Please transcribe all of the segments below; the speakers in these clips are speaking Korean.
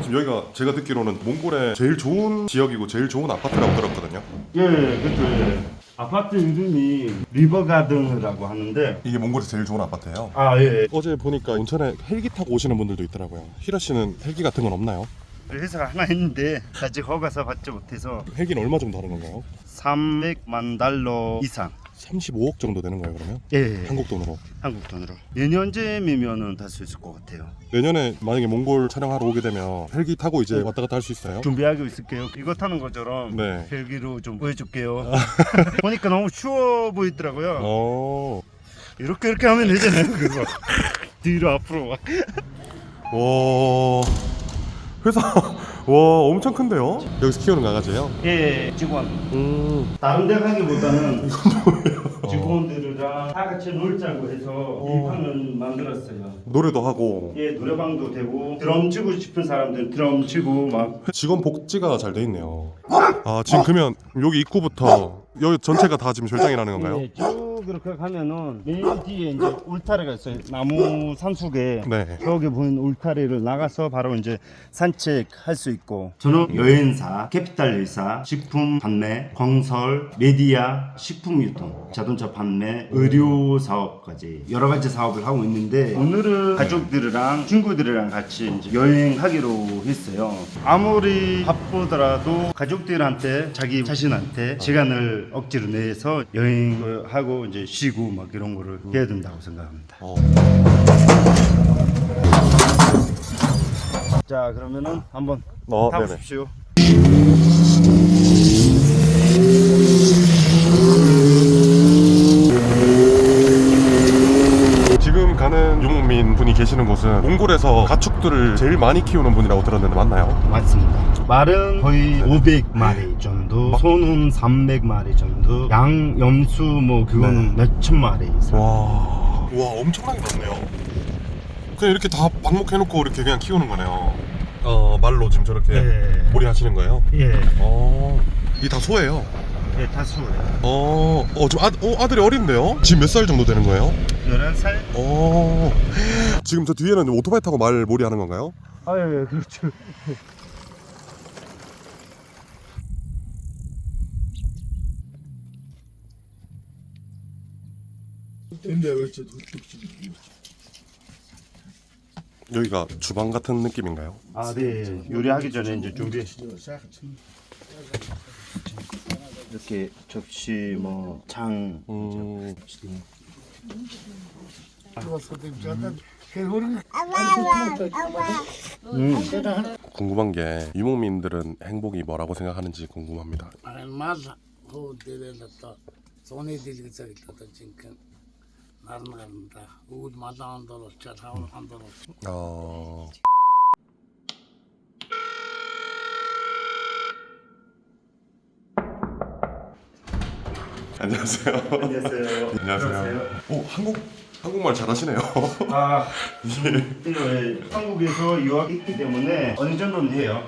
마침 여기가 제가 듣기로는 몽골의 제일 좋은 지역이고 제일 좋은 아파트라고 들었거든요. 예, 그렇죠. 예. 아파트 이름이 리버가든이라고 하는데 이게 몽골에서 제일 좋은 아파트예요. 아, 예. 어제 보니까 온천에 헬기 타고 오시는 분들도 있더라고요. 히라 씨는 헬기 같은 건 없나요? 회사가 하나 있는데 아직 허가서 받지 못해서 헬기는 얼마 정도 하는 건가요? 300만 달러 이상. 35억 정도 되는 거예요, 그러면? 예, 한국 돈으로. 한국 돈으로. 내년쯤이면은 탈 수 있을 것 같아요. 내년에 만약에 몽골 촬영하러 오게 되면 헬기 타고 이제 왔다 갔다 할 수 있어요? 준비하고 있을게요. 이거 타는 것처럼 네. 헬기로 좀 보여줄게요. 보니까 너무 추워 보이더라고요. 어. 이렇게 하면 되잖아요. 그거 뒤로 앞으로 막. 와. 회사 와 엄청 큰데요? 여기서 키우는 강아지예요? 예, 직원. 다른 데 가기보다는 직원들이랑 다 같이 놀자고 해서 이 방을 만들었어요. 노래도 하고 예, 노래방도 되고 드럼 치고 싶은 사람들 드럼 치고 막. 직원 복지가 잘 돼 있네요. 아 지금 그러면 여기 입구부터 여기 전체가 다 지금 절장이라는 건가요? 예, 쭉 그렇게 가면은 맨 뒤에 이제 울타리가 있어요. 나무 산속에. 네. 저기 보이는 울타리를 나가서 바로 이제 산책할 수 있고. 저는 여행사, 캐피탈 회사, 식품 판매, 건설, 메디아, 식품 유통, 자동차 판매, 의료 사업까지 여러 가지 사업을 하고 있는데 오늘은 가족들이랑 친구들이랑 같이 이제 여행하기로 했어요. 아무리 바쁘더라도 가족들한테 자기 자신한테 시간을 억지로 내서 여행을 하고 이제 쉬고 막 이런 거를 해야 된다고 생각합니다. 자, 그러면은 한번 네네. 타보십시오. 지금 가는 유목민 분이 계시는 곳은 몽골에서 가축들을 제일 많이 키우는 분이라고 들었는데 맞나요? 맞습니다. 말은 거의 500마리 정도, 소는 300마리 정도, 양, 염수 뭐 그거는 몇천 마리 이상. 와 엄청나게 많네요. 그냥 이렇게 다 방목해놓고 이렇게 그냥 키우는 거네요. 말로 지금 저렇게 예. 몰이 하시는 거예요? 예, 이게 다 소예요. 예, 다수예요. 지금 아들이 어린데요? 지금 몇 살 정도 되는 거예요? 11살? 지금 저 뒤에는 오토바이 타고 말 몰이 하는 건가요? 아, 예, 그렇죠. 여기가 주방 같은 느낌인가요? 아, 네. 요리하기 전에 이제 준비. 이렇게 접시, 뭐, 장. 궁금한 게 유목민들은 행복이 뭐라고 생각하는지 궁금합니다. Maz bu delilata soni dilgisa gitata jinkan narnarında ud madan dolar çatav andolar 안녕하세요. 안녕하세요. 안녕하세요. 한국말 잘하시네요. 아, 예, 한국에서 유학했기 때문에 어느 정도는 해요.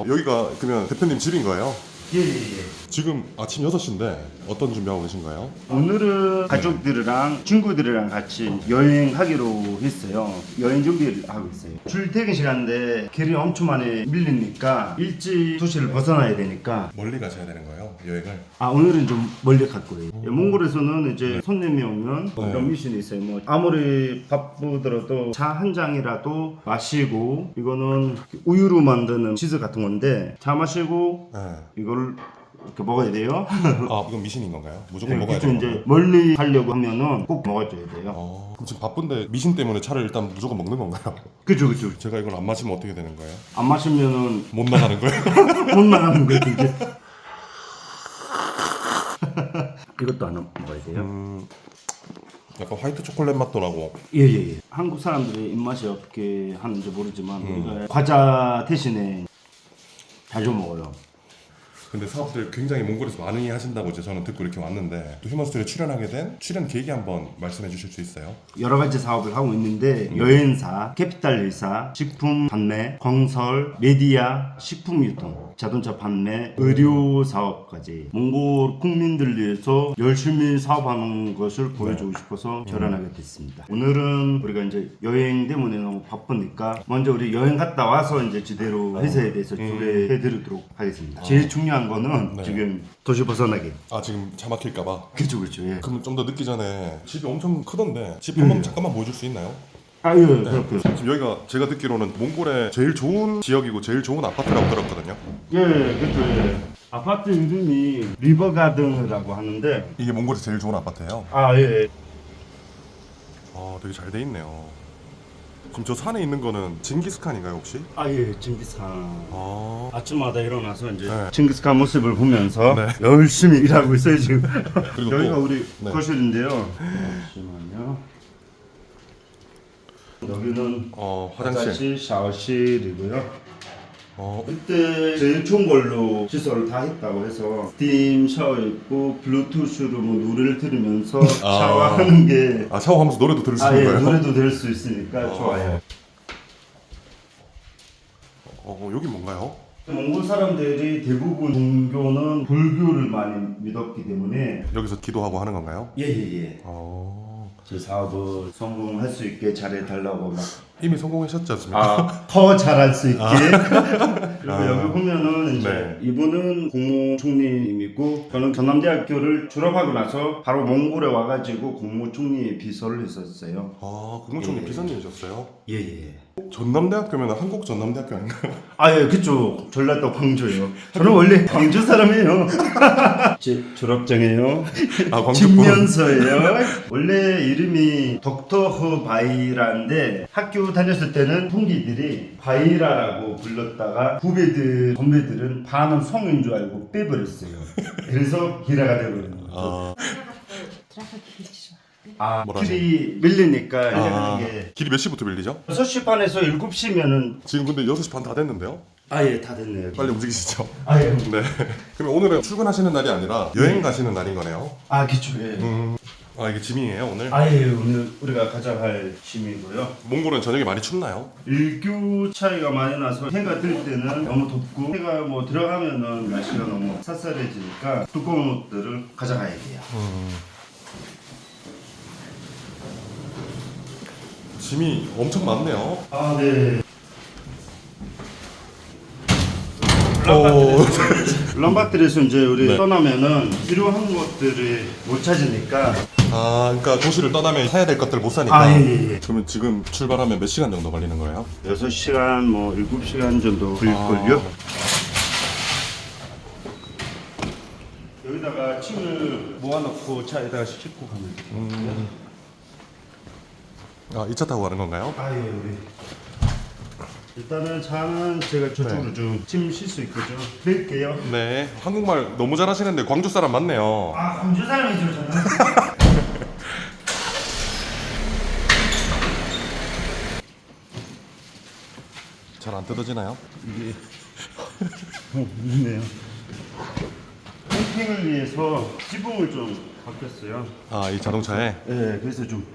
여기가 그러면 대표님 집인 거예요? 예, 예, 예. 지금 아침 6시인데 어떤 준비하고 계신가요? 오늘은 가족들이랑 친구들이랑 같이 여행하기로 했어요. 여행 준비를 하고 있어요. 출퇴근 시간인데 길이 엄청 많이 밀리니까 일찍 도시를 벗어나야 되니까. 멀리 가셔야 되는 거예요? 여행을? 오늘은 좀 멀리 갈 거예요. 몽골에서는 이제 손님이 오면 이런 미션이 있어요. 뭐 아무리 바쁘더라도 차 한 잔이라도 마시고, 이거는 우유로 만드는 치즈 같은 건데 차 마시고 네. 이걸 이렇게 먹어야 돼요. 이건 미신인 건가요? 무조건 먹어야 그래서 되는 이제 건가요? 멀리 가려고 하면은 꼭 먹어줘야 돼요. 그럼 지금 바쁜데 미신 때문에 차를 일단 무조건 먹는 건가요? 그죠. 제가 이걸 안 마시면 어떻게 되는 거예요? 안 마시면은 못 나가는 거예요? 못 나가는 거죠 이제. 이것도 하나 먹어야 돼요. 약간 화이트 초콜릿 맛도 나고. 예. 한국 사람들의 입맛이 어떻게 하는지 모르지만 우리가 과자 대신에 자주 먹어요. 근데 사업들 굉장히 몽골에서 많이 하신다고 이제 저는 듣고 이렇게 왔는데 또 휴먼스토리에 출연하게 된 출연 계기 한번 말씀해 주실 수 있어요? 여러 가지 사업을 하고 있는데 여행사, 캐피탈 리사, 식품 판매, 건설, 메디아, 식품 유통, 자동차 판매, 의료 사업까지 몽골 국민들 위해서 열심히 사업하는 것을 보여주고 싶어서 결혼하게 됐습니다. 오늘은 우리가 이제 여행 때문에 너무 바쁘니까 먼저 우리 여행 갔다 와서 이제 제대로 회사에 대해서 소개해드리도록 하겠습니다. 제일 중요한 거는 네. 지금 도시 벗어나기. 아 지금 차 막힐까봐. 그렇죠, 그렇죠. 예. 그럼 좀 더 늦기 전에 집이 엄청 크던데 집 한번 잠깐만 보여줄 수 있나요? 아, 예, 그렇고요. 지금 여기가 제가 듣기로는 몽골의 제일 좋은 지역이고 제일 좋은 아파트라고 들었거든요. 예, 그렇죠. 예. 아파트 이름이 리버가든이라고 하는데 이게 몽골에서 제일 좋은 아파트예요. 아, 예. 아 되게 잘 돼 있네요. 지금 저 산에 있는 거는 징기스칸인가요 혹시? 아, 예, 징기스칸. 아 아침마다 일어나서 이제 네. 징기스칸 모습을 보면서 네. 열심히 일하고 있어요, 지금. 그리고 여기가 또- 우리 네. 거실인데요. 잠시만요. 여기는 화장실. 샤워실이고요. 어 그때 제일 좋은 걸로 시설을 다 했다고 해서 스팀 샤워 있고 블루투스로 뭐 노래를 들으면서 샤워하는 게 아 샤워하면서 노래도 들을 수 아, 있는 예, 거예요? 노래도 들을 수 있으니까 좋아요. 여기 뭔가요? 몽골 사람들이 대부분 종교는 불교를 많이 믿었기 때문에 여기서 기도하고 하는 건가요? 예예예. 제 사업을 성공할 수 있게 잘해달라고 막 이미 성공하셨지 않습니까? 더 잘할 수 있게. 그리고 여기 보면은 이제 네. 이분은 국무총리님이고 저는 전남대학교를 졸업하고 나서 바로 몽골에 와가지고 국무총리 비서를 했었어요. 국무총리 예. 비서님이셨어요? 예예. 전남대학교면 한국 전남대학교 아닌가요? 아, 예, 그쵸. 전라도 광주요. 저는 원래 광주 사람이에요. 제 졸업장이에요. 광주 집면서예요. 원래 이름이 덕터 바이라인데 학교 다녔을 때는 동기들이 바이라라고 불렀다가 후배들, 선배들은 반은 성인 줄 알고 빼버렸어요. 그래서 기라가 되버린 거죠. 뭐라 길이 밀리니까 이렇게 하는 게 길이 몇 시부터 밀리죠? 6시 반에서 7시면은 지금 근데 6시 반 다 됐는데요? 아예 다 됐네요. 빨리 움직이시죠. 아예. 네. 그럼 오늘은 출근하시는 날이 아니라 여행 가시는 날인 거네요. 아, 그쵸. 예. 이게 짐이에요 오늘? 아예 오늘 우리가 가져갈 짐이고요. 몽골은 저녁에 많이 춥나요? 일교 차이가 많이 나서 해가 뜰 때는 너무 덥고 해가 뭐 들어가면은 날씨가 너무 쌀쌀해지니까 두꺼운 옷들을 가져가야 돼요. 짐이 엄청 많네요. 아, 네. 울란바토르에서 이제 우리 네. 떠나면은 필요한 것들을 못 찾으니까 그러니까 도시를 떠나면 사야 될 것들 못 사니까. 아, 예. 그러면 지금 출발하면 몇 시간 정도 걸리는 거예요? 6시간 뭐 7시간 정도 걸릴걸요? 여기다가 침을 모아놓고 차에다가 싣고 가면 돼요. 이 차 타고 가는 건가요? 아, 예, 우리. 일단은 차는 제가 저쪽으로 좀 짐 쉴 수 있게 좀 드릴게요. 네. 한국말 너무 잘하시는데 광주 사람 맞네요. 아, 광주 사람이죠, 저는. 잘 안 뜯어지나요? 이게 있네요. 캠핑을 위해서 지붕을 좀 바뀌었어요. 이 자동차에? 네, 그래서 좀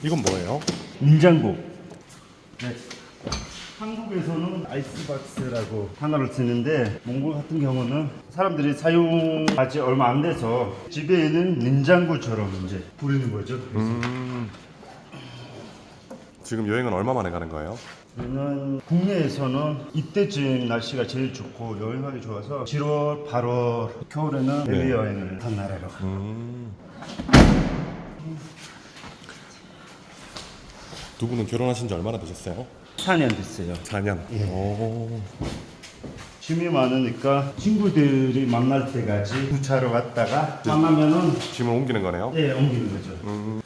이건 뭐예요? 인장고. 네. 한국에서는 아이스박스라고 단어를 쓰는데 몽골 같은 경우는 사람들이 사용하지 얼마 안 돼서 집에 있는 냉장고처럼 이제 부리는 거죠. 지금 여행은 얼마 만에 가는 거예요? 저는 국내에서는 이때쯤 날씨가 제일 좋고 여행하기 좋아서 7월, 8월 겨울에는 해외 여행을 한 나라로 두 분은 결혼하신 지 얼마나 되셨어요? 4년 됐어요. 4년. 예. 오. 짐이 많으니까 친구들이 만날 때까지 차로 갔다가 만나면은 짐을 옮기는 거네요? 예, 옮기는 거죠.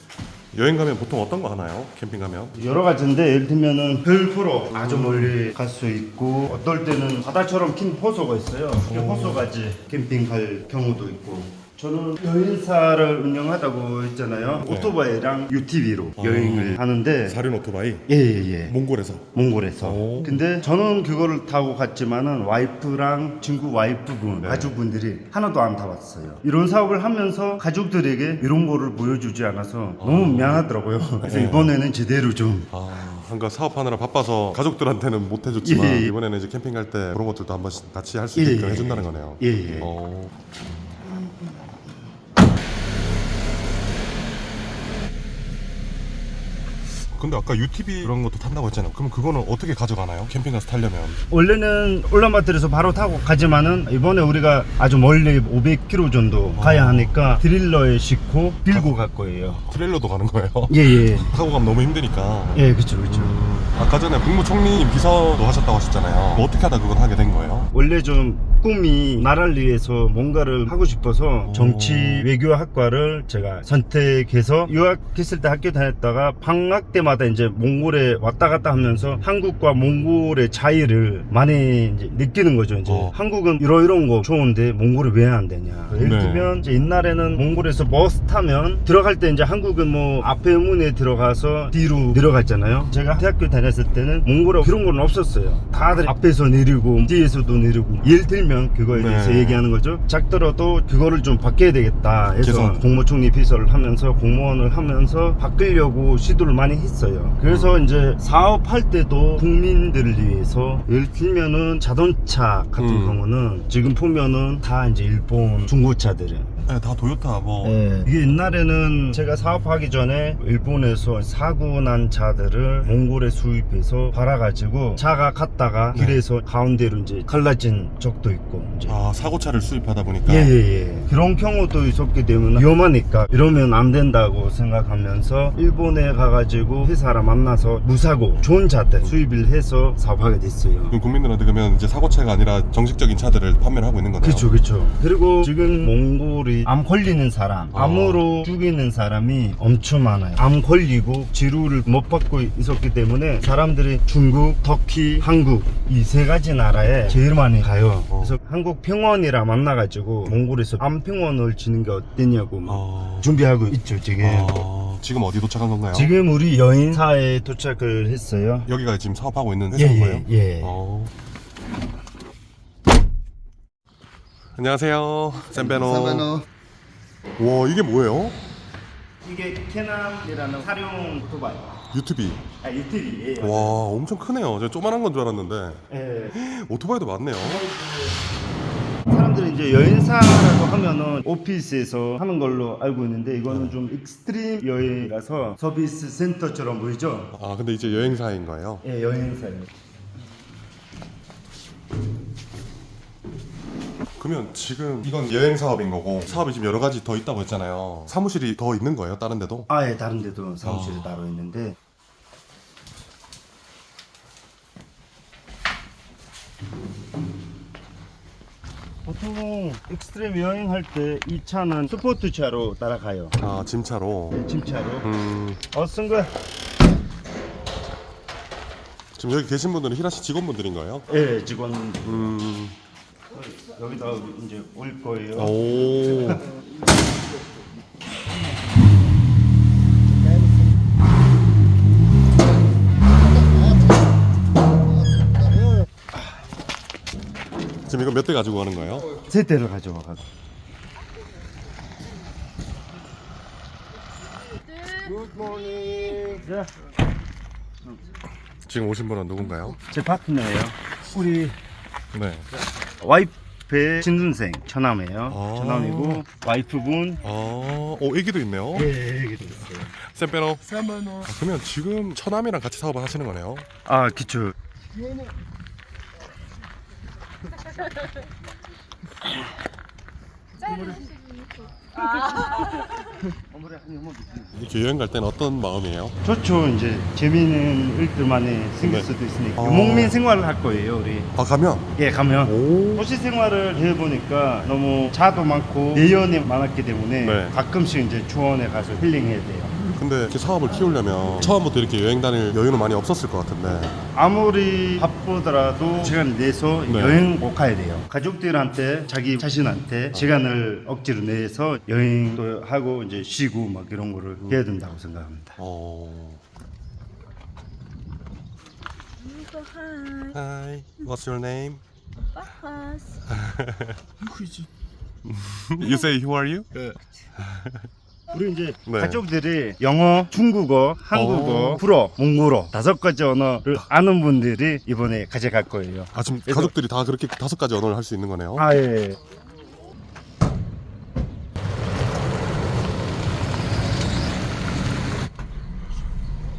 여행 가면 보통 어떤 거 하나요? 캠핑 가면? 여러 가지인데 예를 들면은 별 보러 아주 멀리 갈 수 있고 어떨 때는 바다처럼 긴 호수가 있어요. 그 호수까지 캠핑 갈 경우도 있고 저는 여행사를 운영하다고 했잖아요. 네. 오토바이랑 UTV로 여행을 하는데 사륜 오토바이? 예예예. 몽골에서? 몽골에서. 오. 근데 저는 그거를 타고 갔지만은 와이프랑 친구 와이프분 네. 가족분들이 하나도 안 타봤어요. 이런 사업을 하면서 가족들에게 이런 거를 보여주지 않아서 너무 미안하더라고요. 그래서 네. 이번에는 제대로 좀 그러니까 사업하느라 바빠서 가족들한테는 못 해줬지만 예. 이번에는 이제 캠핑 갈 때 그런 것들도 한번 같이 할 수 예. 있게끔 해준다는 거네요. 예. 근데 아까 UTV 그런 것도 탄다고 했잖아요. 그럼 그거는 어떻게 가져가나요? 캠핑 가서 타려면? 원래는 울란바토르에서 바로 타고 가지만은 이번에 우리가 아주 멀리 500km 정도 가야 하니까 트릴러에 싣고 빌고 갈 거예요. 트레일러도 가는 거예요? 예예. 타고 가면 너무 힘드니까. 예, 그렇죠, 그렇죠. 아까 전에 국무총리님 비서도 하셨다고 하셨잖아요. 어떻게 하다 그걸 하게 된 거예요? 원래 좀 꿈이 나라를 위해서 뭔가를 하고 싶어서 정치 외교학과를 제가 선택해서 유학했을 때 학교 다녔다가 방학 때마다 이제 몽골에 왔다 갔다 하면서 한국과 몽골의 차이를 많이 이제 느끼는 거죠. 이제 한국은 이런 거 좋은데 몽골이 왜 안 되냐. 예를 네. 들면 이제 옛날에는 몽골에서 버스 타면 들어갈 때 이제 한국은 뭐 앞에 문에 들어가서 뒤로 내려갔잖아요. 제가 대학교 다녔을 때는 몽골에 그런 건 없었어요. 다들 앞에서 내리고 뒤에서도 내리고. 예를 들면 그거에 대해서 네. 얘기하는 거죠. 작더라도 그거를 좀 바뀌어야 되겠다 해서 개선. 국무총리 비서를 하면서 공무원을 하면서 바꾸려고 시도를 많이 했어요. 그래서 이제 사업할 때도 국민들을 위해서 예를 들면은 자동차 같은 경우는 지금 보면은 다 이제 일본 중고차들은 네, 다 도요타 뭐. 이게 옛날에는 제가 사업하기 전에 일본에서 사고 난 차들을 몽골에 수입해서 팔아가지고 차가 갔다가 길에서 가운데로 이제 갈라진 적도 있고 이제 사고차를 수입하다 보니까. 예예예 그런 경우도 있었기 때문에 위험하니까 이러면 안 된다고 생각하면서 일본에 가가지고 회사를 만나서 무사고 좋은 차들 수입을 해서 사업하게 됐어요. 그럼 국민들한테 그러면 이제 사고차가 아니라 정식적인 차들을 판매를 하고 있는 거네요. 그쵸 그쵸. 그리고 지금 몽골이 암 걸리는 사람 암으로 죽이는 사람이 엄청 많아요. 암 걸리고 치료를 못 받고 있었기 때문에 사람들이 중국, 터키, 한국 이 세 가지 나라에 제일 많이 가요. 그래서 한국 병원이랑 만나가지고 몽골에서 암 병원을 지는 게 어땠냐고 준비하고 있죠 지금. 지금 어디 도착한 건가요? 지금 우리 여인사에 도착을 했어요. 여기가 지금 사업하고 있는 회사인 거예요? 예. 안녕하세요. 샌베노. 와, 이게 뭐예요? 이게 캐남이라는 사룡 오토바이. UTV. UTV. 와, 엄청 크네요. 제가 조만한 건 줄 알았는데 오토바이도 많네요. 사람들이 이제 여행사라고 하면은 오피스에서 하는 걸로 알고 있는데 이거는 좀 익스트림 여행이라서 서비스 센터처럼 보이죠? 근데 이제 여행사인 거예요? 예, 여행사입니다. 그러면 지금 이건 여행 사업인 거고 사업이 지금 여러 가지 더 있다고 했잖아요. 사무실이 더 있는 거예요? 다른 데도? 예, 다른 데도 사무실이 따로 있는데 보통 익스트림 여행할 때 이 차는 스포츠차로 따라가요. 짐차로. 짐차로. 쓴 거야. 지금 여기 계신 분들은 히라시 직원분들인 거예요? 예, 직원분들. 여기다 이제 올 거예요. 오. 지금 이거 몇 대 가지고 가는 거예요? 세 대를 가져와가지고. 굿모닝. 지금 오신 분은 누군가요? 제 파트너예요. 우리 네. 와이프의 친동생 처남이에요. 아. 처남이고 와이프분. 애기도 있네요. 예, 얘기도 있어요. 샌페노. 그러면 지금 처남이랑 같이 사업을 하시는 거네요? 기초. 이렇게 여행 갈 때는 어떤 마음이에요? 좋죠. 이제 재미있는 일들 많이 생길 네. 수도 있으니까 유목민 생활을 할 거예요, 우리. 가면? 예, 가면. 오. 도시 생활을 해보니까 너무 차도 많고 내연이 많았기 때문에 네. 가끔씩 이제 초원에 가서 힐링해야 돼요. 근데 이렇게 사업을 키우려면 처음부터 이렇게 여행 다닐 여유는 많이 없었을 것 같은데. 아무리 바쁘더라도 시간 내서 네. 여행 꼭 가야 돼요. 가족들한테 자기 자신한테 시간을 억지로 내서 여행도 하고 이제 쉬고 막 이런 거를 해야 된다고 생각합니다. Hi, what's your name? You say who are you? 우리 이제 네. 가족들이 영어, 중국어, 한국어, 불어, 몽골어 5가지 언어를 아는 분들이 이번에 같이 갈 거예요. 아 지금 그래서- 가족들이 다 그렇게 5가지 언어를 할 수 있는 거네요? 아 예.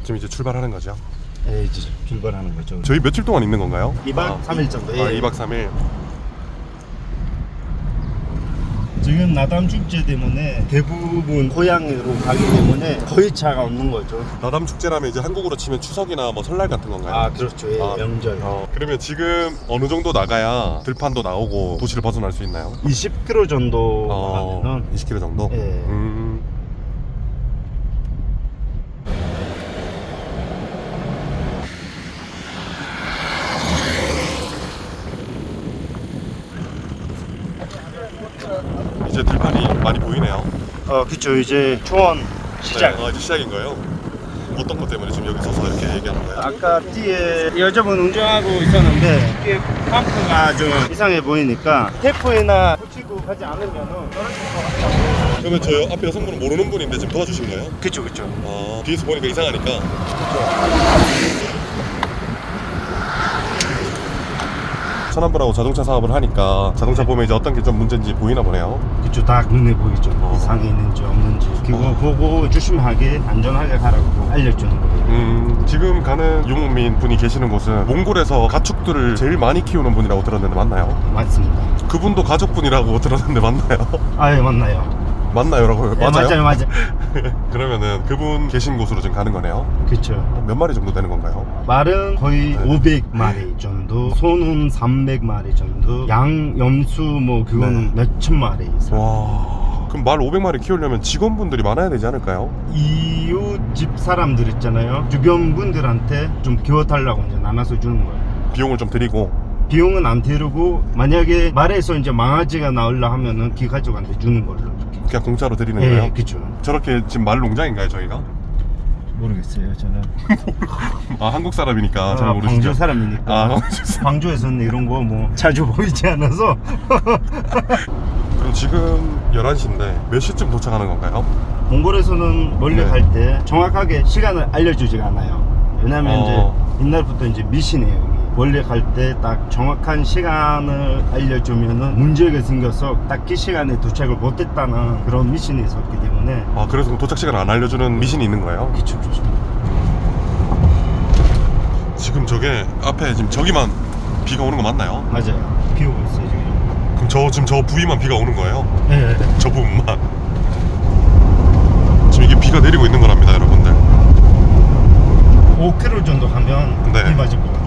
지금 이제 출발하는 거죠? 예, 이제 출발하는 거죠. 저희 며칠 동안 있는 건가요? 2박 3일 정도. 아, 예. 2박 3일. 지금 나담 축제 때문에 대부분 고향으로 가기 때문에 거의 차가 없는 거죠. 나담 축제라면 이제 한국으로 치면 추석이나 뭐 설날 같은 건가요? 아 그렇죠. 예, 아, 명절. 그러면 지금 어느 정도 나가야 들판도 나오고 도시를 벗어날 수 있나요? 20km 정도 가면은 20km 정도? 예. 이제 들판이 많이 보이네요. 그쵸. 이제 초원 시작. 네, 이제 시작인 거예요? 어떤 것 때문에 지금 여기 서서 이렇게 얘기하는 거예요? 아까 뒤에 여자분 운전하고 있었는데 뒤에 펌프가 좀 이상해 보이니까 테이프에나 붙이고 가지 않으면은 떨어질 것 같다고. 그러면 저 앞에 여성분은 모르는 분인데 지금 도와주신 거예요? 그쵸. 뒤에서 보니까 이상하니까. 천안분하고 자동차 사업을 하니까 자동차 보면 이제 어떤 게 좀 문제인지 보이나 보네요. 그쵸. 다 눈에 보이죠. 이상이 있는지 없는지 그거 보고 조심하게 안전하게 가라고 알려주는 거예요. 지금 가는 유목민 분이 계시는 곳은 몽골에서 가축들을 제일 많이 키우는 분이라고 들었는데 맞나요? 맞습니다. 그분도 가족분이라고 들었는데 맞나요? 예 맞나요. 맞나요라고요? 예, 맞아요. 그러면은 그분 계신 곳으로 지금 가는 거네요? 그쵸. 몇 마리 정도 되는 건가요? 말은 거의 500마리 정도, 소는 300마리 정도, 양, 염수 뭐 그거는 몇천 마리 이상. 와, 그럼 말 500마리 키우려면 직원분들이 많아야 되지 않을까요? 이웃집 사람들 있잖아요. 주변 분들한테 좀 키워달라고 이제 나눠서 주는 거예요. 비용을 좀 드리고. 비용은 안 들고 만약에 말에서 이제 망아지가 나올라 하면은 기 가족한테 주는 걸로 이렇게. 그냥 공짜로 드리는 예, 거예요? 그쵸. 저렇게 지금 말 농장인가요 저희가? 모르겠어요, 저는. 아 한국 사람이니까 잘 모르시죠? 광주 사람이니까. 아, 광주 사람. 광주에서는 이런 거 뭐 자주 보이지 않아서. 그럼 지금 11시인데 몇 시쯤 도착하는 건가요? 몽골에서는 멀리 네. 갈 때 정확하게 시간을 알려주지가 않아요. 왜냐면 이제 옛날부터 이제 미신이에요. 여기. 멀리 갈 때 딱 정확한 시간을 알려주면은 문제가 생겨서 딱히 시간에 도착을 못했다는 그런 미신이 있었기 때문에. 아 그래서 그럼 도착 시간을 안 알려주는 미신이 있는 거예요? 그쵸. 지금 저게 앞에 지금 저기만 비가 오는 거 맞나요? 맞아요. 비 오고 있어요 지금. 그럼 지금 저 부위만 비가 오는 거예요? 네. 저 부분만. 지금 이게 비가 내리고 있는 거랍니다 여러분들. 5km 정도 가면 네. 비 맞을 것 같아요.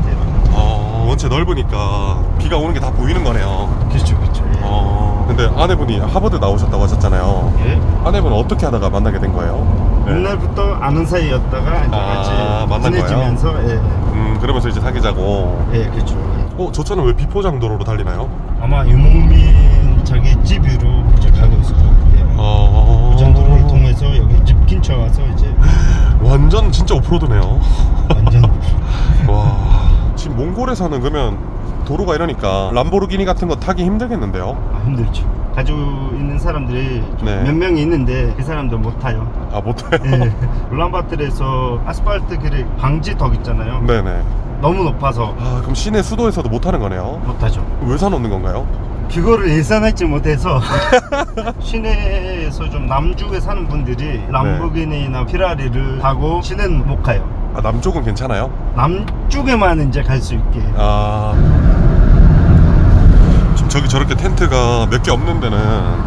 원체 넓으니까 비가 오는 게 다 보이는 거네요. 그쵸. 예. 근데 아내분이 하버드 나오셨다고 하셨잖아요. 예. 아내분은 어떻게 하다가 만나게 된 거예요? 네. 옛날부터 아는 사이였다가 이제 같이 만난 친해지면서 그러면서 이제 사귀자고. 예, 그쵸. 저 차는 왜 비포장 도로로 달리나요? 아마 유목민 자기 집으로 이제 가고 있을 것 같아요. 고장도로를 통해서 여기 집 근처 와서 이제 완전 진짜 오프로드네요. 완전 와, 지금 몽골에서는 그러면 도로가 이러니까 람보르기니 같은 거 타기 힘들겠는데요? 힘들죠. 가지고 있는 사람들이 네. 몇 명이 있는데 그 사람들 못 타요. 아, 못 타요? 예. 울란바토르에서 아스팔트 길이 방지턱 있잖아요. 네네. 너무 높아서 아, 그럼 시내 수도에서도 못 타는 거네요? 못 타죠. 왜 사놓는 건가요? 그거를 예산하지 못해서 시내에서 좀 남쪽에 사는 분들이 람보르기니나 피라리를 타고 시내는 못 가요. 아, 남쪽은 괜찮아요? 남쪽에만 이제 갈 수 있게. 지금 저기 저렇게 텐트가 몇 개 없는 데는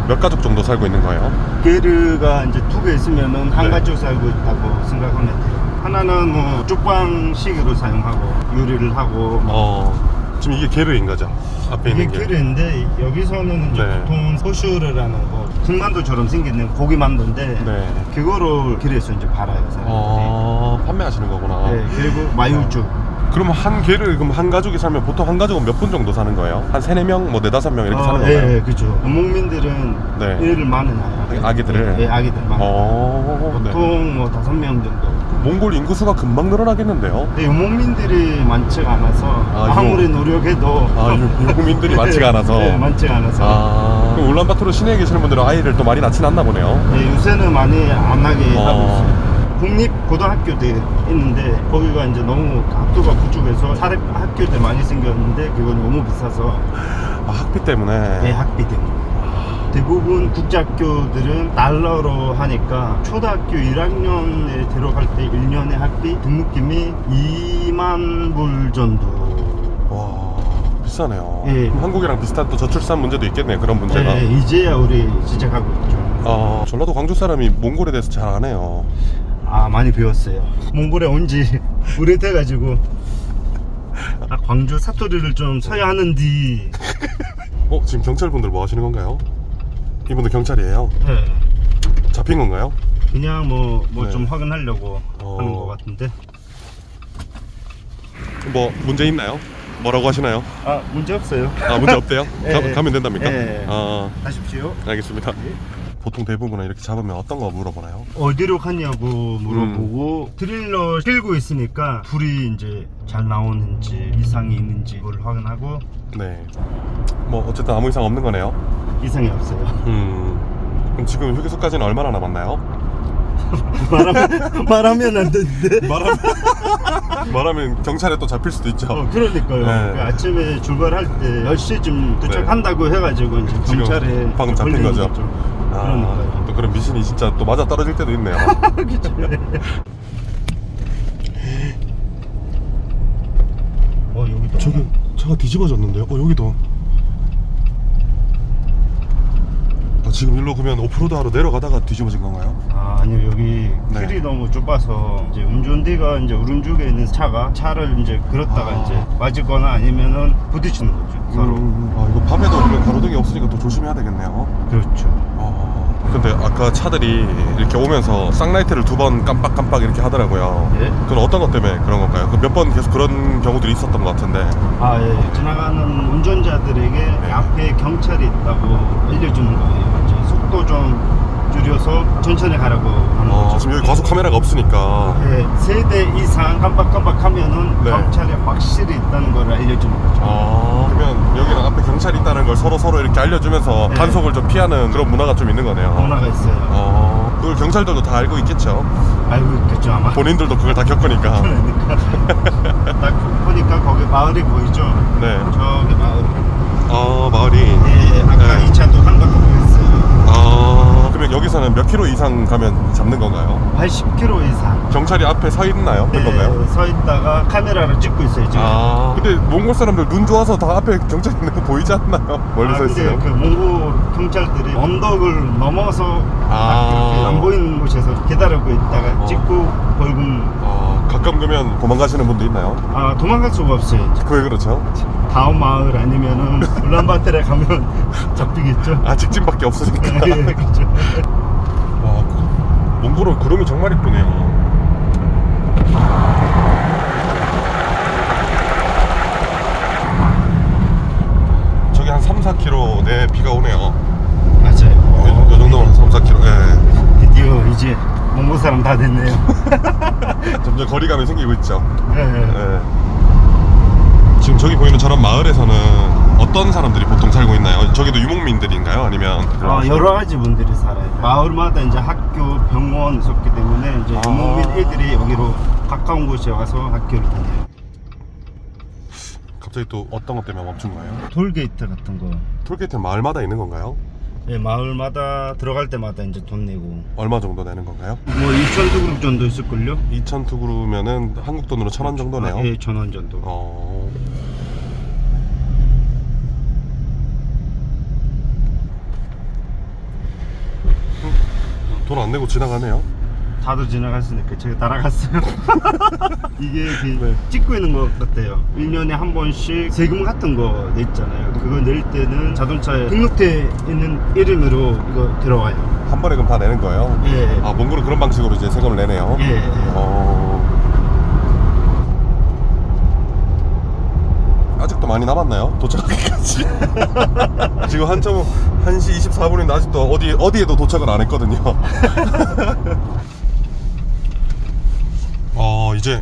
몇 가족 정도 살고 있는 거예요? 게르가 이제 2개 있으면은 한 네. 가족 살고 있다고 생각하면 돼요. 하나는 뭐 쪽방식으로 사용하고 요리를 하고 지금 이게 게르인 거죠? 앞에 이게 있는 게. 귤인데 여기서는 이제 네. 보통 소슈르라는 거 군만두처럼 생긴 고기 만두인데 네. 그거를 길에서 이제 팔아요 사람들이. 판매하시는 거구나. 네, 그리고 마요죽. 그러면 한 개를 그럼 한 가족이 살면 보통 한 가족은 몇 분 정도 사는 거예요? 한 3, 4명, 뭐 4, 5명 이렇게 사는 건가요? 네, 그죠. 원목민들은 네. 애를 많이 낳아요. 아기들을? 네, 아기들 많이. 네. 보통 뭐 5명 정도. 몽골 인구수가 금방 늘어나겠는데요? 근데 유목민들이 많지가 않아서 아무리 노력해도 유목민들이 많지가 않아서. 네, 많지가 않아서. 그럼 울란바토르 시내에 계시는 분들은 아이를 또 많이 낳진 않나 보네요. 네, 요새는 많이 안 하게 하고 있어요. 국립고등학교도 있는데 거기가 이제 너무 학교가 구축해서 사립 학교들 많이 생겼는데 그건 너무 비싸서 학비 때문에. 네, 학비 때문에. 대부분 국제학교들은 달러로 하니까 초등학교 1학년에 들어갈 때 1년의 학비 등록금이 2만 불 정도. 와, 비싸네요. 예. 한국이랑 비슷한 또 저출산 문제도 있겠네요. 그런 문제가. 네, 이제야 우리 시작하고 있죠. 전라도 광주 사람이 몽골에 대해서 잘 안 해요. 많이 배웠어요. 몽골에 온 지 오래돼가지고 광주 사투리를 좀 써야 하는데. 지금 경찰분들 뭐 하시는 건가요? 이분들 경찰이에요? 네. 잡힌 건가요? 그냥 뭐 네. 좀 확인하려고 하는 것 같은데. 뭐 문제 있나요? 뭐라고 하시나요? 문제 없어요. 문제 없대요? 예. 가면 된답니까? 예. 하십시오. 알겠습니다. 보통 대부분은 이렇게 잡으면 어떤 거 물어보나요? 어디로 갔냐고 물어보고 드릴러 실고 있으니까 불이 이제 잘 나오는지 이상이 있는지 그걸 확인하고. 네. 뭐 어쨌든 아무 이상 없는 거네요. 이상이 없어요. 그럼 지금 휴게소까지는 얼마나 남았나요? 말하면 안 되는데. 말하면 경찰에 또 잡힐 수도 있죠. 그러니까요. 네. 그 아침에 출발할 때 10시쯤 도착한다고 해가지고 이제 지금 경찰에 방금 잡힌 걸리는 거죠? 그러니까요. 또 그런 미신이 진짜 또 맞아 떨어질 때도 있네요. 그쵸. 여기도. 저기 차가 뒤집어졌는데요? 여기도. 지금 일로 그러면 오프로드하러 내려가다가 뒤집어진 건가요? 아니요, 여기 네. 길이 너무 좁아서 이제 운전대가 이제 오른쪽에 있는 차를 이제 그렇다가 이제 맞거나 아니면은 부딪히는 거죠 서로. 이거 밤에도 우리가 가로등이 없으니까 또 조심해야 되겠네요. 그렇죠. 근데 아까 차들이 이렇게 오면서 쌍라이트를 2번 깜빡깜빡 이렇게 하더라고요. 예? 그건 어떤 것 때문에 그런 건가요? 몇 번 계속 그런 경우들이 있었던 것 같은데. 예. 지나가는 운전자들에게 앞에 경찰이 있다고 알려주는 거예요. 이제 속도 좀 줄여서 천천히 가라고 하는 거죠. 지금 여기 과속 카메라가 없으니까. 네, 3대 이상 깜빡깜빡 하면은 네. 경찰이 확실히 있다는 걸 알려주는 거죠. 그러면 여기는 앞에 경찰이 있다는 걸 서로 이렇게 알려주면서 네. 단속을 좀 피하는 그런 문화가 좀 있는 거네요. 문화가 있어요. 그걸 경찰들도 다 알고 있겠죠. 알고 있겠죠 아마. 본인들도 그걸 다 겪으니까. 그러니까 딱 보니까 거기 마을이 보이죠? 네. 저기 마을. 마을이. 네, 아까 네. 이 차도 한 바퀴 보였어요. 그러면 여기서는 몇 킬로 이상 가면 잡는 건가요? 80km 이상. 경찰이 앞에 서 있나요? 그런 건가요? 서 있다가 카메라로 찍고 있어요 지금. 근데 몽골 사람들 눈 좋아서 다 앞에 경찰 있는 거 보이지 않나요? 멀리 서 근데 있어요. 그 몽골 경찰들이 언덕을 넘어서 이렇게 안 보이는 곳에서 기다리고 있다가 찍고 벌금. 가끔 그러면 도망가시는 분도 있나요? 도망갈 수가 없어요. 왜 그렇죠? 다음 마을 아니면은 울란바토르에 가면 잡히겠죠. 직진밖에 없으니까. 그렇죠. 와, 몽골은 구름이 정말 이쁘네요. 저기 한 3-4km 내 비가 오네요. 맞아요. 요 정도면 한 3-4km. 예. 드디어 이제 몽골 사람 다 됐네요. 점점 거리감이 생기고 있죠. 네. 예. 지금 저기 보이는 저런 마을에서는 어떤 사람들이 보통 살고 있나요? 저기도 유목민들인가요? 아니면 여러 가지 분들이 살아요. 마을마다 이제 학교, 병원 있었기 때문에 이제 유목민 애들이 여기로 가까운 곳에 와서 학교를 다녀요. 갑자기 또 어떤 것 때문에 멈춘 거예요? 톨게이트 같은 거. 톨게이트는 마을마다 있는 건가요? 네, 마을마다 들어갈 때마다 이제 돈 내고. 얼마 정도 내는 건가요? 뭐 2,000투그룹 정도 있을걸요? 2,000투그루면은 한국 돈으로 1,000원 정도네요. 예, 1,000원 정도. 돈 안 내고 지나가네요. 다들 지나갔으니까 제가 따라갔어요. 이게 그 네. 찍고 있는 것 같아요. 1년에 한 번씩 세금 같은 거 냈잖아요. 그거 낼 때는 자동차에 등록돼 있는 이름으로 이거 들어와요. 한 번에 그럼 다 내는 거예요? 예. 아, 몽골은 그런 방식으로 이제 세금을 내네요. 예. 아직도 많이 남았나요? 도착하기까지. 지금 1시 24분인데 아직도 어디에도 도착을 안 했거든요. 이제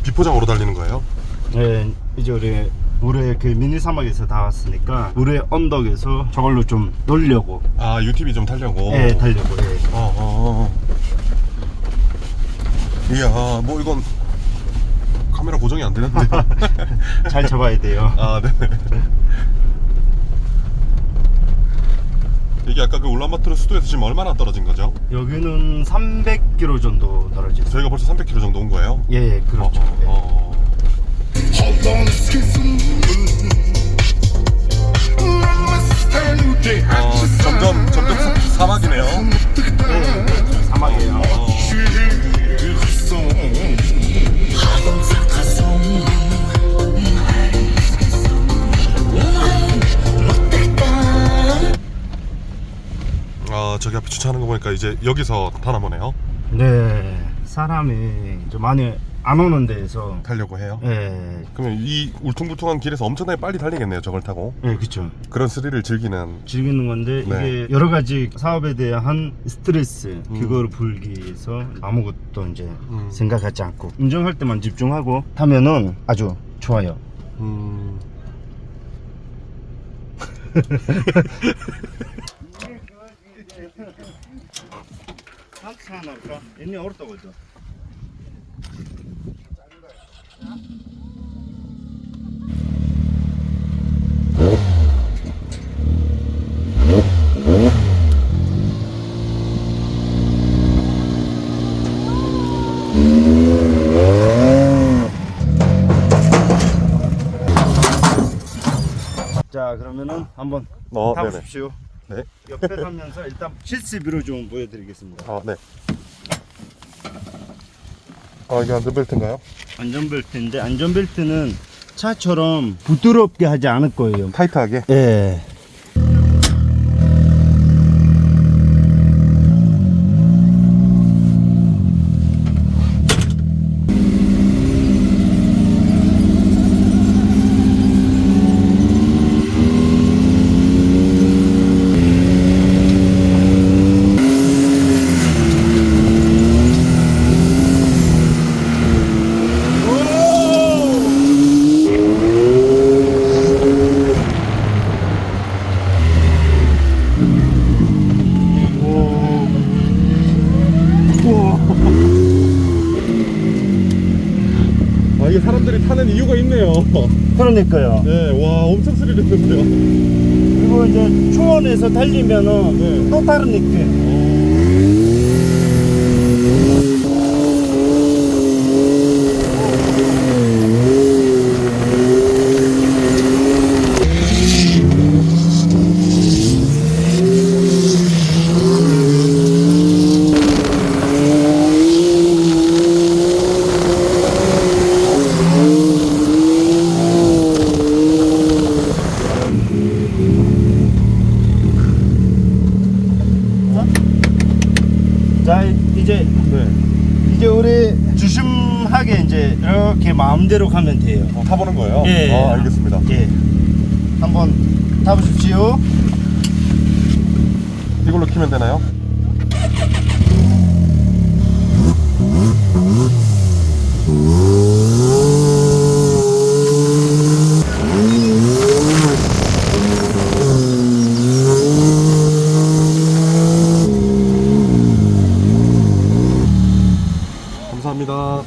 비포장으로 달리는 거예요? 네, 이제 우리 물의 그 미니 사막에서 다 왔으니까 물의 언덕에서 저걸로 좀 놀려고. 아, UTV 좀 타려고? 예, 달려고. 예. 이야, 뭐 이건 카메라 고정이 안 되는데. 잘 잡아야 돼요. 아, 네. 이게 아까 그 울란바토르 수도에서 지금 얼마나 떨어진 거죠? 여기는 300km 정도 떨어져 있어요. 저희가 벌써 300km 정도 온 거예요? 예, 그렇죠. 점점 사막이네요. 예, 사막이에요. 저기 앞에 주차하는 거 보니까 이제 여기서 타나 보네요. 네, 사람이 좀 많이 안 오는 데에서. 타려고 해요. 예, 그러면 이 울퉁불퉁한 길에서 엄청나게 빨리 달리겠네요, 저걸 타고. 예, 그렇죠. 그런 스릴을 즐기는. 즐기는 건데 네. 이게 여러 가지 사업에 대한 스트레스 그거를 풀기 위해서 아무것도 이제 생각하지 않고 운전할 때만 집중하고 타면은 아주 좋아요. 얘네 어렵다고 했죠. 자, 그러면은 한번 네네. 타보십시오. 네. 옆에 타면서 일단 실습으로 좀 보여드리겠습니다. 아, 네. 이게 안전벨트인가요? 안전벨트인데 안전벨트는 차처럼 부드럽게 하지 않을 거예요. 타이트하게? 예. 이게 사람들이 타는 이유가 있네요. 그러니까요. 네, 와, 엄청 스릴 있는데요. 그리고 이제 초원에서 달리면은 네. 또 다른 느낌. 자, 이제 우리 주심하게 이제 이렇게 마음대로 가면 돼요. 타보는 거예요? 예. 알겠습니다. 예. 한번 타보십시오. 이걸로 키면 되나요? 감사합니다.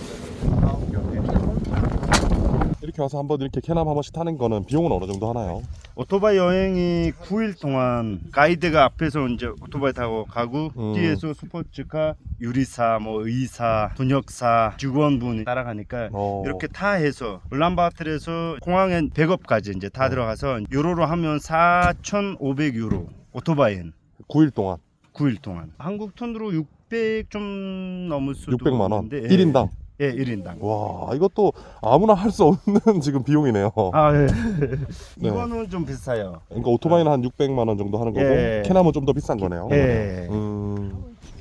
이렇게 와서 한번 이렇게 캐남 한 번씩 타는 거는 비용은 어느 정도 하나요? 오토바이 여행이 9일 동안 가이드가 앞에서 이제 오토바이 타고 가고 뒤에서 스포츠카 유리사, 뭐 의사, 분역사, 직원분이 따라가니까 이렇게 다 해서 울란바토르에서 공항에 백업까지 이제 다 들어가서 유로로 하면 4,500유로 오토바이는 9일 동안. 9일 동안 한국 돈으로 600 좀 넘을 수도 600만 원. 있는데, 1인당. 예, 1인당. 와, 이것도 아무나 할 수 없는 지금 비용이네요. 아, 예. 네. 이거는 좀 비싸요. 그러니까 오토바이는 한 600만 원 정도 하는 거고 예. 캐나무 좀 더 비싼 거네요. 예.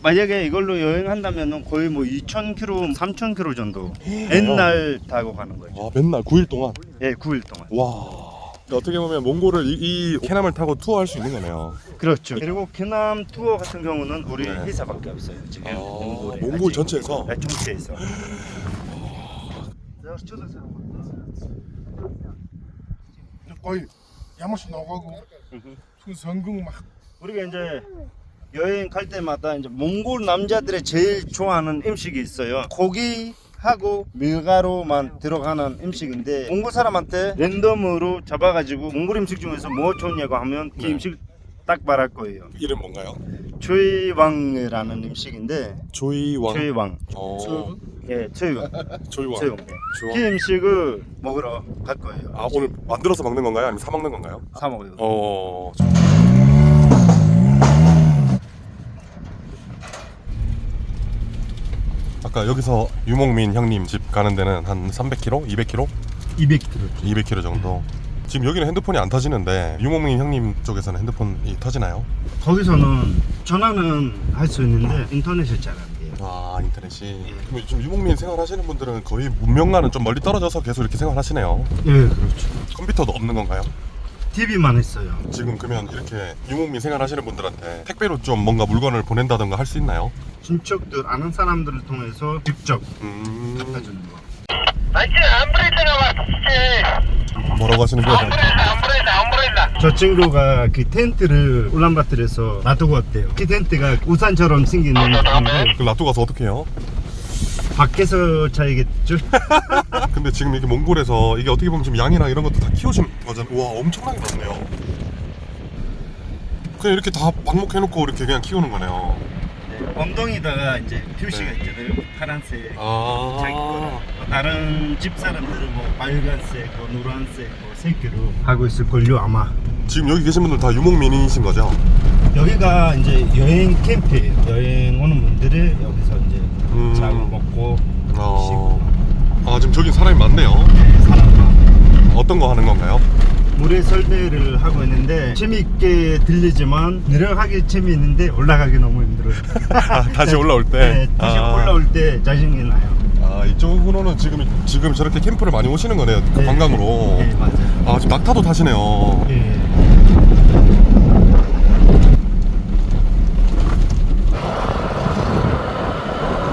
만약에 이걸로 여행한다면 거의 뭐 2,000km, 3,000km 정도 맨날 타고 가는 거죠. 와, 맨날 9일 동안. 예, 9일 동안. 와. 어떻게 보면 몽골을 이 캐나무를 타고 투어할 수 있는 거네요. 그렇죠. 그리고 캐남 투어 같은 경우는 우리 네. 회사밖에 없어요. 지금 몽골에. 몽골 전체에서. 네, 전체에서. 거의 야마시 나가고 성공 막 우리가 이제 여행 갈 때마다 이제 몽골 남자들의 제일 좋아하는 음식이 있어요. 고기하고 밀가루만 들어가는 음식인데 몽골 사람한테 랜덤으로 잡아가지고 몽골 음식 중에서 뭐 좋냐고 하면 그 음식 딱 말할 거예요. 이름 뭔가요? 조이왕이라는 음식인데 조이왕. 조이왕. 예, 조이왕. 조이왕. 조이왕. 그 음식을 먹으러 갈 거예요. 아, 오늘 만들어서 먹는 건가요? 아니면 사 먹는 건가요? 사 먹어요. 아까 여기서 유목민 형님 집 가는 데는 한 300km? 200km? 200kg. 200km 정도. 지금 여기는 핸드폰이 안 터지는데 유목민 형님 쪽에서는 핸드폰이 터지나요? 거기서는 전화는 할 수 있는데 인터넷이 잘 안 돼요. 아, 인터넷이. 그럼 지금 유목민 생활하시는 분들은 거의 문명과는 좀 멀리 떨어져서 계속 이렇게 생활하시네요. 예, 그렇죠. 컴퓨터도 없는 건가요? TV만 했어요. 지금 그러면 이렇게 유목민 생활하시는 분들한테 택배로 좀 뭔가 물건을 보낸다던가 할 수 있나요? 친척들 아는 사람들을 통해서 직접 갖다 주는 거. 뭐라고 하시는 거예요? 저 친구가 그 텐트를 울란바토르에서 놔두고 왔대요. 그 텐트가 우산처럼 생긴 텐데 그 놔두고 가서 어떻게 해요? 밖에서 자야겠죠? 근데 지금 이게 몽골에서 이게 어떻게 보면 지금 양이랑 이런 것도 다 키우신 거잖아요. 와, 엄청나게 많네요. 그냥 이렇게 다 방목해놓고 이렇게 그냥 키우는 거네요. 엉덩이다가 이제 표시가 네. 있잖아요. 파란색. 아, 자기 거라. 다른 집 사람들은 뭐 빨간색, 뭐 노란색, 뭐 색으로 하고 있을 걸요 아마. 지금 여기 계신 분들 다 유목민이신 거죠? 여기가 이제 여행 캠프예요. 여행 오는 분들이 여기서 이제 자고 먹고 쉬고. 아, 지금 저기 사람이 많네요. 네, 사람과 어떤 거 하는 건가요? 물의 설배를 하고 있는데 재미있게 들리지만 내려가기 재미있는데 올라가기 너무 힘들어요. 아, 다시 올라올 때? 네, 다시 올라올 때 짜증이 나요. 아, 이쪽으로는 지금 저렇게 캠프를 많이 오시는 거네요. 그 네. 관광으로. 네, 맞아요. 아, 지금 낙타도 타시네요. 예.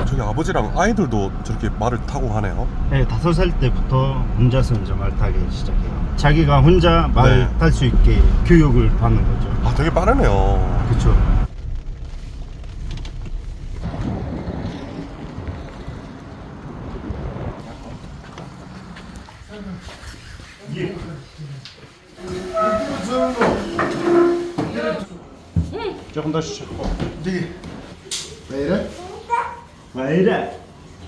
저기 아버지랑 아이들도 저렇게 말을 타고 가네요. 네, 5살 때부터 혼자서 이제 말 타기 시작해요. 자기가 혼자 말 탈 수 있게 교육을 받는 거죠. 아, 되게 빠르네요. 그렇죠. 조금 더 쉬어. 왜 이래?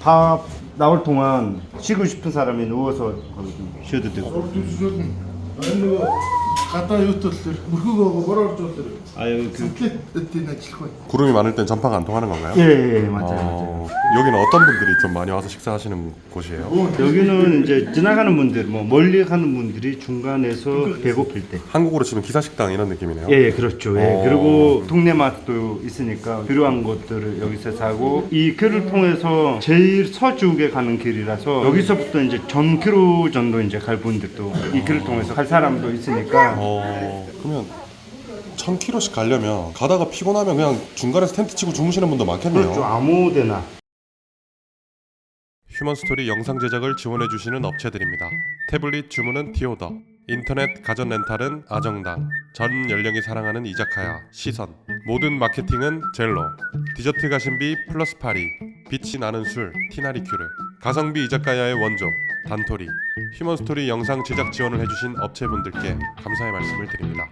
밥 나올 동안 쉬고 싶은 사람이 누워서 거기 좀 쉬어도 되고. 갖다 줬들 물고기 뭐라 줬들 아유 그 그때 칠 거야. 구름이 많을 땐 전파가 안 통하는 건가요? 예, 맞아요. 여기는 어떤 분들이 좀 많이 와서 식사하시는 곳이에요? 여기는 이제 지나가는 분들, 뭐 멀리 가는 분들이 중간에서 배고플 때. 한국으로 치면 기사식당 이런 느낌이네요. 예, 그렇죠. 예. 그리고 동네 맛도 있으니까 필요한 것들을 여기서 사고 이 길을 통해서 제일 서쪽에 가는 길이라서 여기서부터 이제 1,000km 정도 이제 갈 분들도 이 길을 통해서 갈 사람도 있으니까 그러면 1000km씩 가려면 가다가 피곤하면 그냥 중간에서 텐트 치고 주무시는 분도 많겠네요. 그렇죠. 아무데나. 휴먼스토리 영상 제작을 지원해주시는 업체들입니다. 태블릿 주문은 디오더, 인터넷 가전 렌탈은 아정당, 전 연령이 사랑하는 이자카야 시선, 모든 마케팅은 젤로, 디저트 가심비 플러스 파리, 빛이 나는 술 티나리큐르, 가성비 이자카야의 원조 단토리, 휴먼스토리 영상 제작 지원을 해주신 업체분들께 감사의 말씀을 드립니다.